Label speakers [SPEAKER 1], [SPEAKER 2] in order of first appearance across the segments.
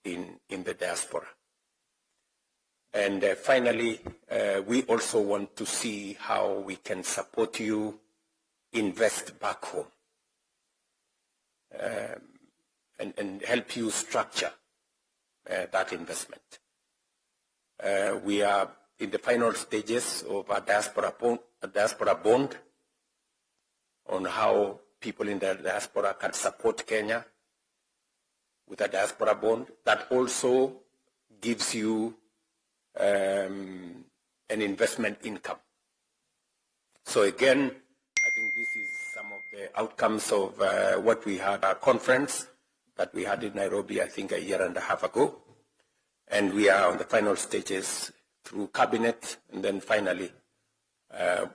[SPEAKER 1] in the diaspora. And finally, we also want to see how we can support you invest back home and help you structure that investment. We are in the final stages of a diaspora bond on how people in the diaspora can support Kenya with a diaspora bond that also gives you an investment income. So again, I think this is some of the outcomes of what we had, our conference that we had in Nairobi, I think a year and a half ago. And we are on the final stages through cabinet, and then finally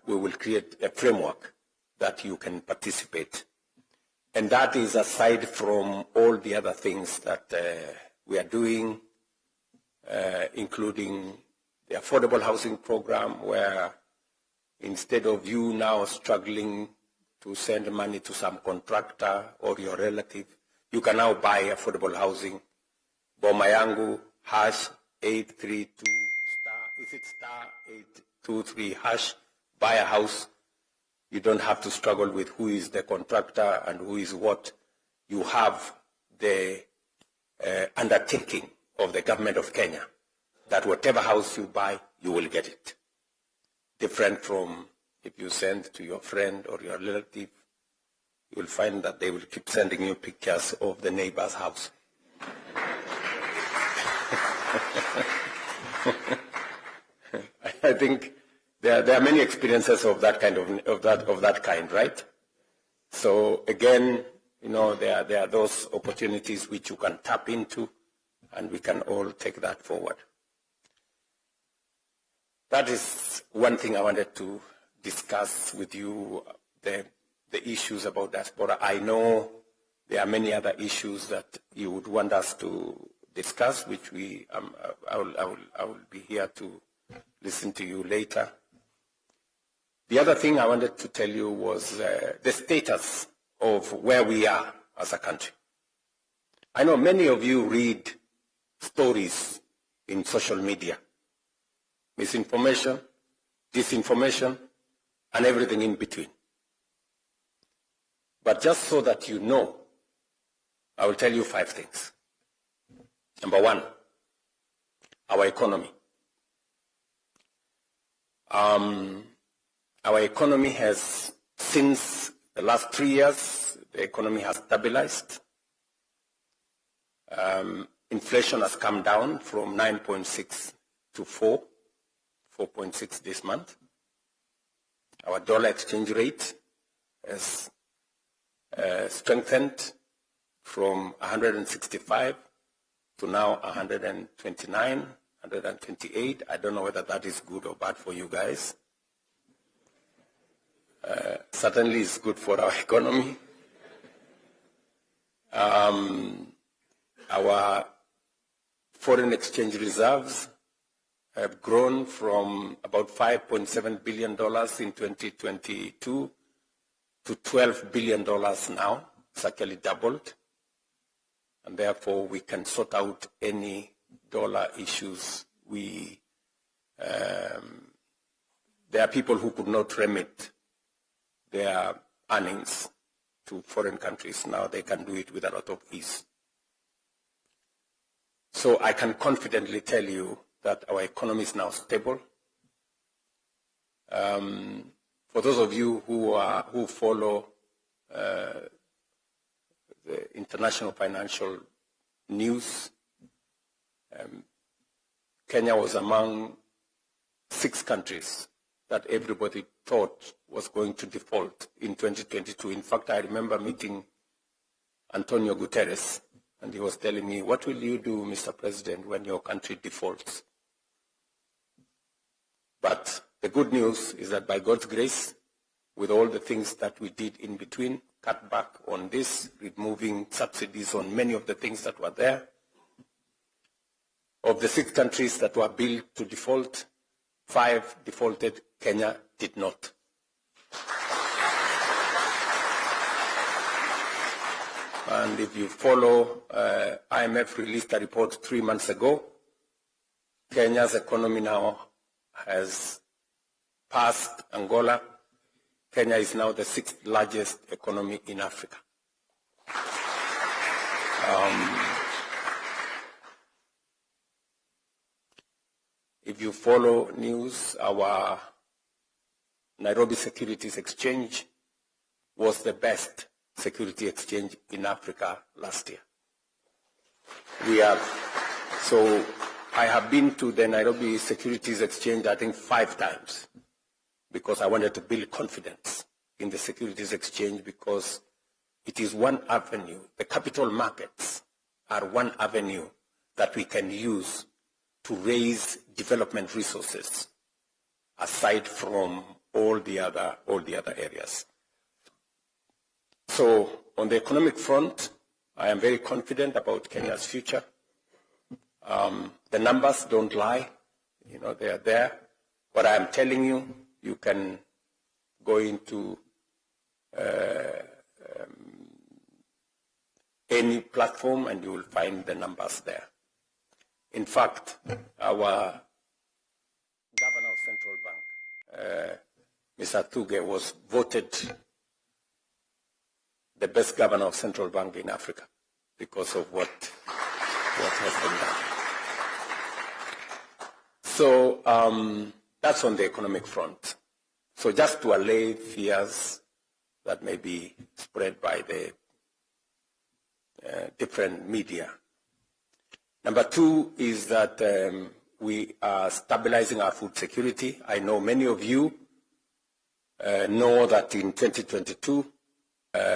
[SPEAKER 1] we will create a framework that you can participate. And that is aside from all the other things that we are doing, including the affordable housing program, where instead of you now struggling to send money to some contractor or your relative, you can now buy affordable housing. Boma yangu #832 *823# buy a house. You don't have to struggle with who is the contractor and who is what. You have the undertaking of the government of Kenya that whatever house you buy, you will get it. Different from if you send to your friend or your relative, you will find that they will keep sending you pictures of the neighbor's house. I think there are many experiences of that kind, right? So again, you know, there are those opportunities which you can tap into, and we can all take that forward. That is one thing I wanted to discuss with you, the issues about diaspora. I know there are many other issues that you would want us to discuss, which I will be here to listen to you later. The other thing I wanted to tell you was the status of where we are as a country. I know many of you read stories in social media, misinformation, disinformation, and everything in between. But just so that you know, I will tell you 5 things. Number 1, our economy. Our economy has, since the last 3 years, the economy has stabilized. Inflation has come down from 9.6 to 4.6 this month. Our dollar exchange rate has strengthened from 165 to now 129, 128. I don't know whether that is good or bad for you guys. Certainly it's good for our economy. Our foreign exchange reserves have grown from about $5.7 billion in 2022 to $12 billion now. It's actually doubled. And therefore, we can sort out any dollar issues. There are people who could not remit their earnings to foreign countries. Now they can do it with a lot of ease. So I can confidently tell you that our economy is now stable. For those of you who follow the international financial news, Kenya was among 6 countries that everybody thought was going to default in 2022. In fact, I remember meeting Antonio Guterres, and he was telling me, what will you do, Mr. President, when your country defaults? But the good news is that by God's grace, with all the things that we did in between, cut back on this, removing subsidies on many of the things that were there, of the 6 countries that were built to default, 5 defaulted. Kenya did not. And if you follow, IMF released a report 3 months ago. Kenya's economy now has passed Angola. Kenya is now the 6th largest economy in Africa. If you follow news, our Nairobi Securities Exchange was the best security exchange in Africa last year. So I have been to the Nairobi Securities Exchange, I think 5 times, because I wanted to build confidence in the Securities Exchange, because it is one avenue. The capital markets are one avenue that we can use to raise development resources, aside from all the other areas. So on the economic front, I am very confident about Kenya's future. The numbers don't lie, they are there. What I am telling you, you can go into any platform and you will find the numbers there. In fact, our governor of Central Bank, Mr. Tuge, was voted the best governor of Central Bank in Africa because of what has been done. So that's on the economic front. So just to allay fears that may be spread by the different media. Number 2 is that we are stabilizing our food security. I know many of you know that in 2022,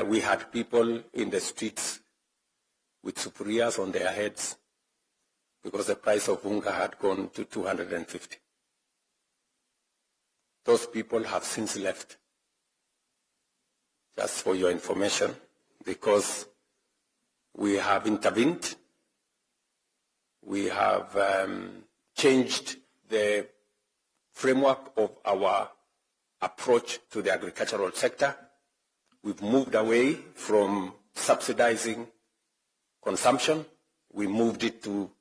[SPEAKER 1] we had people in the streets with superiors on their heads because the price of unga had gone to 250. Those people have since left, just for your information, because we have intervened. We have changed the framework of our approach to the agricultural sector. We've moved away from subsidizing consumption. We moved it to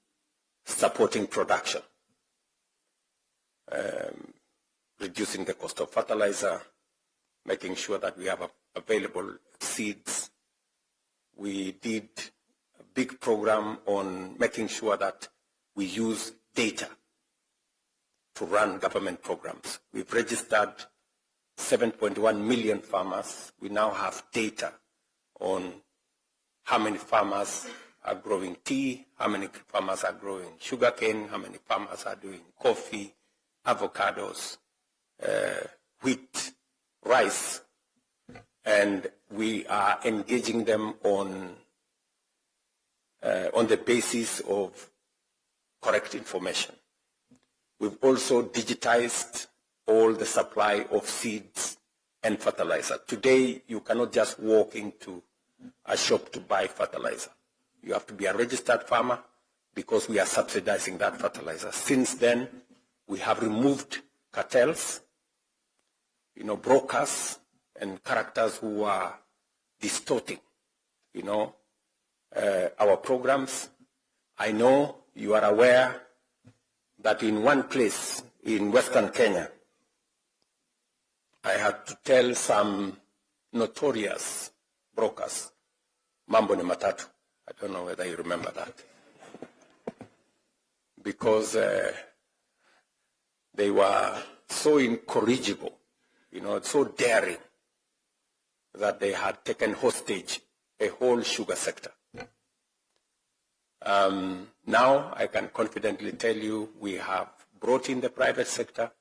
[SPEAKER 1] supporting production, reducing the cost of fertilizer, making sure that we have available seeds. We did a big program on making sure that we use data to run government programs. We've registered 7.1 million farmers. We now have data on how many farmers are growing tea, how many farmers are growing sugarcane, how many farmers are doing coffee, avocados, wheat, rice, and we are engaging them on the basis of correct information. We've also digitized all the supply of seeds and fertilizer. Today, you cannot just walk into a shop to buy fertilizer. You have to be a registered farmer because we are subsidizing that fertilizer. Since then, we have removed cartels, brokers and characters who are distorting, our programs. I know you are aware that in one place in Western Kenya, I had to tell some notorious brokers, mambo ni matatu. I don't know whether you remember that. Because they were so incorrigible, so daring, that they had taken hostage a whole sugar sector. Now I can confidently tell you we have brought in the private sector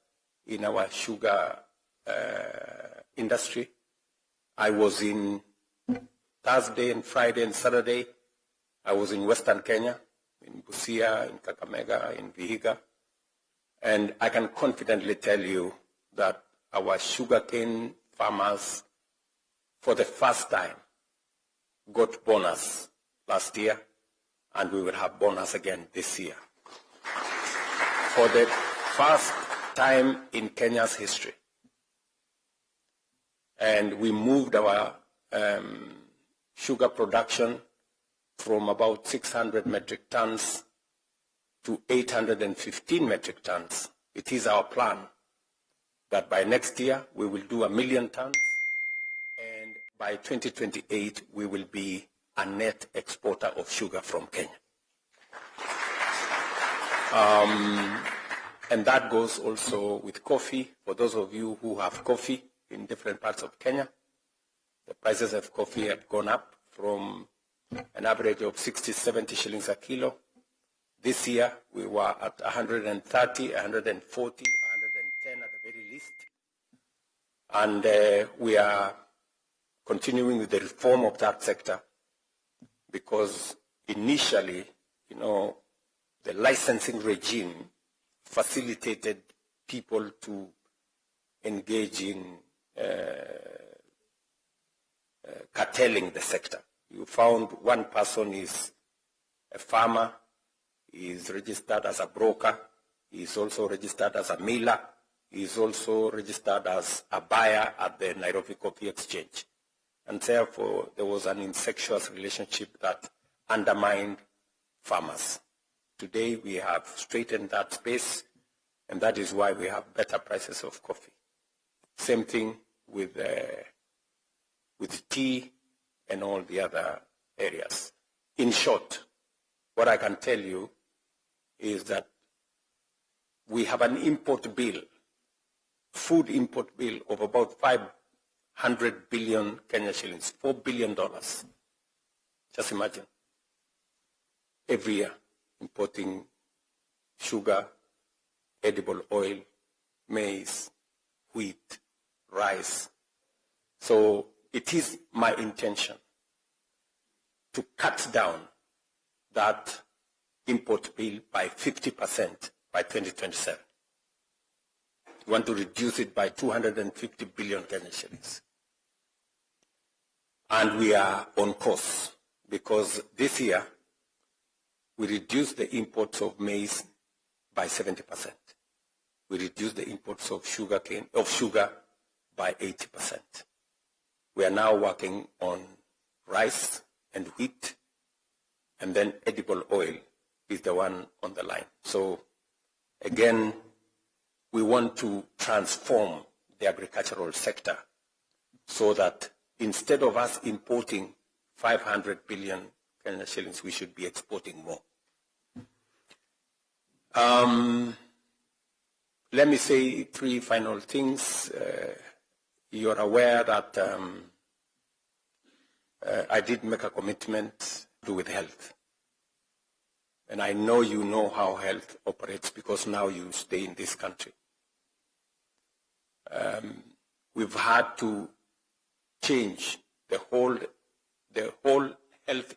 [SPEAKER 1] in our sugar industry. I was in Thursday and Friday and Saturday. I was in Western Kenya, in Busia, in Kakamega, in Vihiga, and I can confidently tell you that our sugarcane farmers, for the first time, got bonus last year, and we will have bonus again this year. For the first time in Kenya's history. And we moved our sugar production from about 600 metric tons to 815 metric tons. It is our plan that by next year we will do 1 million tons, and by 2028 we will be a net exporter of sugar from Kenya. And that goes also with coffee. For those of you who have coffee in different parts of Kenya, the prices of coffee have gone up from an average of 60, 70 shillings a kilo. This year we were at 130, 140, 110 at the very least. And we are continuing with the reform of that sector, because initially, the licensing regime facilitated people to engage in curtailing the sector. You found one person is a farmer, he is registered as a broker, he is also registered as a miller, he is also registered as a buyer at the Nairobi Coffee Exchange. And therefore, there was an incestuous relationship that undermined farmers. Today, we have straightened that space, and that is why we have better prices of coffee. Same thing with tea and all the other areas. In short, what I can tell you is that we have an import bill, food import bill of about 500 billion Kenya shillings, $4 billion. Just imagine. Every year, importing sugar, edible oil, maize, wheat, rice. So it is my intention to cut down that import bill by 50% by 2027. We want to reduce it by 250 billion Kenya shillings. And we are on course, because this year we reduced the imports of maize by 70%. We reduced the imports of sugar by 80%. We are now working on rice and wheat, and then edible oil is the one on the line. So again, we want to transform the agricultural sector so that instead of us importing 500 billion Kenya shillings, we should be exporting more. Let me say 3 final things. You're aware that I did make a commitment to do with health. And I know you know how health operates, because now you stay in this country. We've had to change the whole health